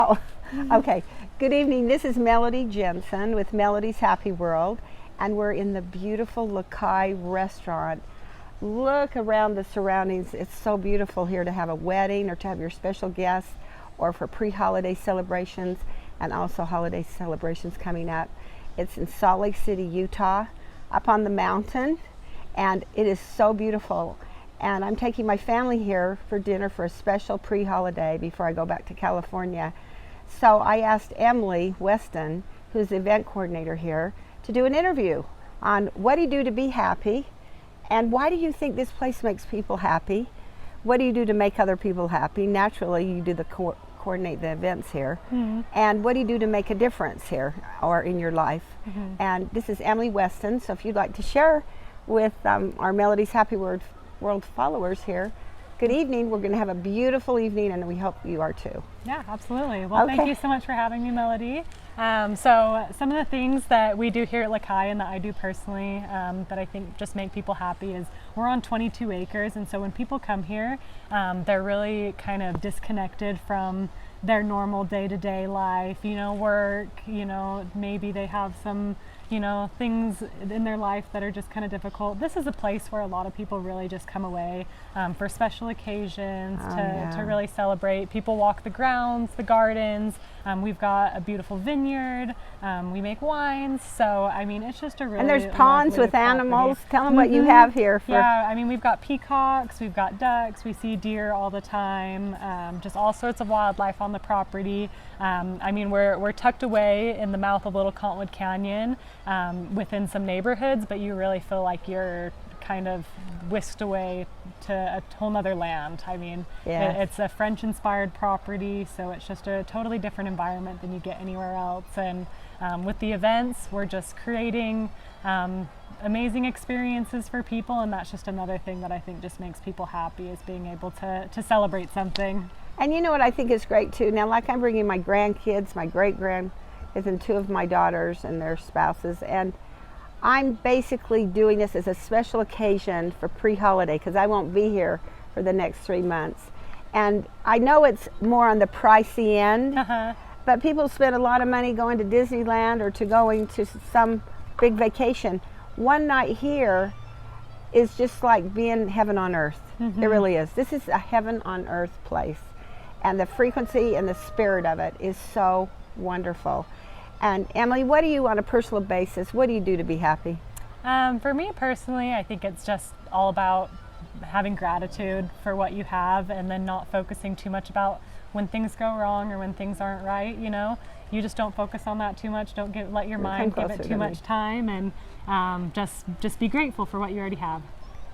Oh, okay. Good evening. This is Melody Jensen with Melody's Happy World, and we're in the beautiful Caille restaurant. Look around the surroundings. It's so beautiful here to have a wedding or to have your special guests or for pre-holiday celebrations and also holiday celebrations coming up. It's in Salt Lake City, Utah, up on the mountain, and it is so beautiful. And I'm taking my family here for dinner for a special pre-holiday before I go back to California. So I asked Emily Weston, who's the event coordinator here, to do an interview on what do you do to be happy, and why do you think this place makes people happy? What do you do to make other people happy? Naturally, you do the coordinate the events here. Mm-hmm. And what do you do to make a difference here or in your life? Mm-hmm. And this is Emily Weston, so if you'd like to share with our Melody's Happy World followers here. Good evening. We're going to have a beautiful evening, and we hope you are too. Yeah, absolutely. Well, Thank you so much for having me, Melody. So some of the things that we do here at Caille and that I do personally that I think just make people happy is we're on 22 acres, and so when people come here, they're really kind of disconnected from their normal day-to-day life, work, maybe they have some things in their life that are just kind of difficult. This is a place where a lot of people really just come away for special occasions to really celebrate. People walk the grounds, the gardens. We've got a beautiful vineyard. We make wines. So, I mean, it's just a really And there's ponds with property. animals. Tell them what you have here. Yeah, I mean, we've got peacocks, we've got ducks, we see deer all the time, just all sorts of wildlife on the property. I mean, we're tucked away in the mouth of Little Cottonwood Canyon within some neighborhoods, but you really feel like you're kind of whisked away to a whole nother land. I mean, it's a French-inspired property, so it's just a totally different environment than you get anywhere else. And with the events, we're just creating amazing experiences for people, and that's just another thing that I think just makes people happy, is being able to celebrate something. And you know what I think is great too? Now, like, I'm bringing my grandkids, my great-grandkids, and two of my daughters and their spouses, and I'm basically doing this as a special occasion for pre-holiday because I won't be here for the next 3 months. And I know it's more on the pricey end, but people spend a lot of money going to Disneyland or to going to some big vacation. One night here is just like being heaven on earth. Mm-hmm. It really is. This is a heaven on earth place. And the frequency and the spirit of it is so wonderful. And Emily, what do you, on a personal basis, what do you do to be happy? For me personally, I think it's just all about having gratitude for what you have, and then not focusing too much about when things go wrong or when things aren't right. You just don't focus on that too much. Don't let your mind give it too much time, and just be grateful for what you already have.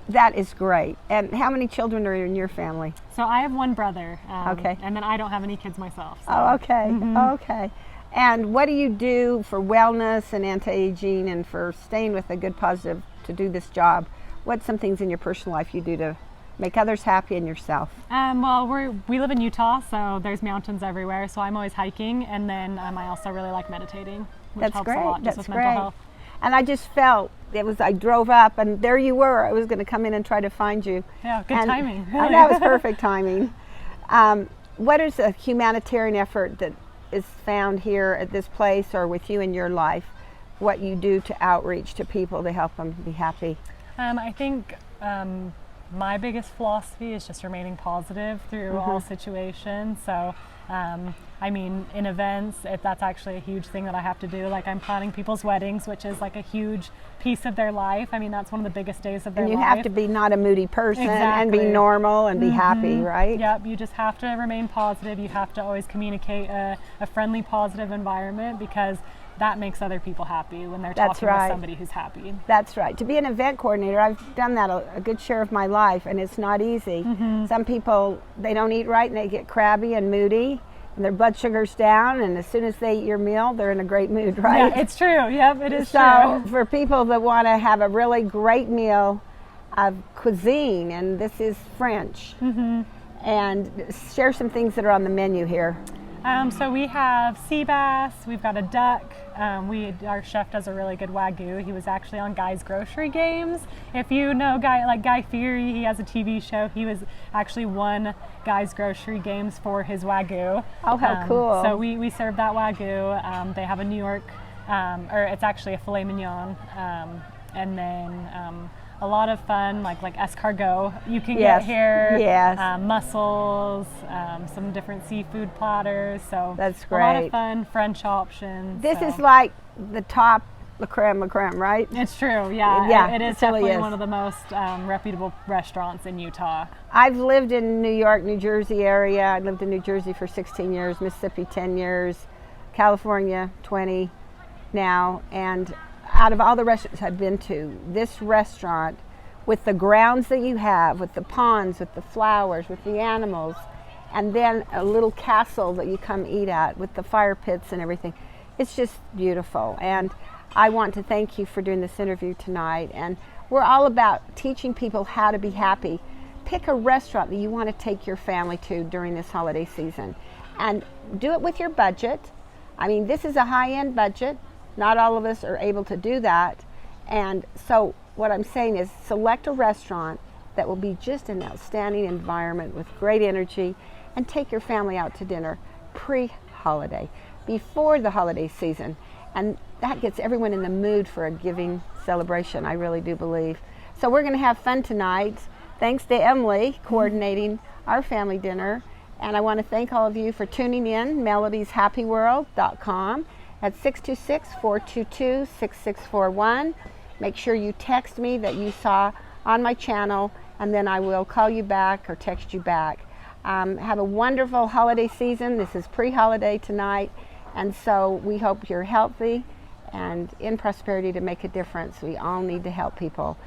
That is great. And how many children are in your family? So I have one brother. Okay. And then I don't have any kids myself. So. Oh, okay. Mm-hmm. Okay. And what do you do for wellness and anti-aging and for staying with a good positive to do this job? What's some things in your personal life you do to make others happy and yourself? Well, we live in Utah, so there's mountains everywhere, so I'm always hiking, and then I also really like meditating, which helps a lot just with mental health. And I just felt I drove up and there you were. I was going to come in and try to find you. Yeah, good timing. Really. That was perfect timing. What is a humanitarian effort that is found here at this place or with you in your life? What you do to outreach to people to help them be happy? I think my biggest philosophy is just remaining positive through all situations. So I mean, in events, that's actually a huge thing that I have to do. Like, I'm planning people's weddings, which is like a huge piece of their life. I mean, that's one of the biggest days of their life. And you have to be not a moody person and be normal and be happy, right? Yep, you just have to remain positive. You have to always communicate a friendly, positive environment, because that makes other people happy when they're talking with somebody who's happy. That's right. To be an event coordinator, I've done that a good share of my life, and it's not easy. Some people, they don't eat right and they get crabby and moody, and their blood sugar's down, and as soon as they eat your meal, they're in a great mood, right? Yeah, it's true. Yep, it is true. So for people that want to have a really great meal of cuisine, and this is French, and share some things that are on the menu here. So we have sea bass, we've got a duck. Our chef does a really good Wagyu. He was actually on Guy's Grocery Games. If you know Guy Fieri, he has a TV show. He was actually won Guy's Grocery Games for his Wagyu. Oh, how cool. So we serve that Wagyu. They have a New York, or it's actually a filet mignon. And then a lot of fun, like escargot you can Yes, get here. yes. Mussels, some different seafood platters. So That's a lot great. of fun French options. This so. is like the top la creme, right? It's true, yeah. Yeah, It is it really definitely is. one of the most reputable restaurants in Utah. I've lived in New York, New Jersey area. I lived in New Jersey for 16 years, Mississippi 10 years, California 20 now, and out of all the restaurants I've been to, this restaurant, with the grounds that you have, with the ponds, with the flowers, with the animals, and then a little castle that you come eat at with the fire pits and everything, it's just beautiful. And I want to thank you for doing this interview tonight. And we're all about teaching people how to be happy. Pick a restaurant that you want to take your family to during this holiday season, and do it with your budget. I mean, this is a high-end budget. Not all of us are able to do that. And so what I'm saying is select a restaurant that will be just an outstanding environment with great energy, and take your family out to dinner pre-holiday, before the holiday season. And that gets everyone in the mood for a giving celebration, I really do believe. So we're going to have fun tonight. Thanks to Emily coordinating our family dinner. And I want to thank all of you for tuning in, melodieshappyworld.com at 626-422-6641. Make sure you text me that you saw on my channel, and then I will call you back or text you back. Have a wonderful holiday season. This is pre-holiday tonight, and so we hope you're healthy and in prosperity to make a difference. We all need to help people.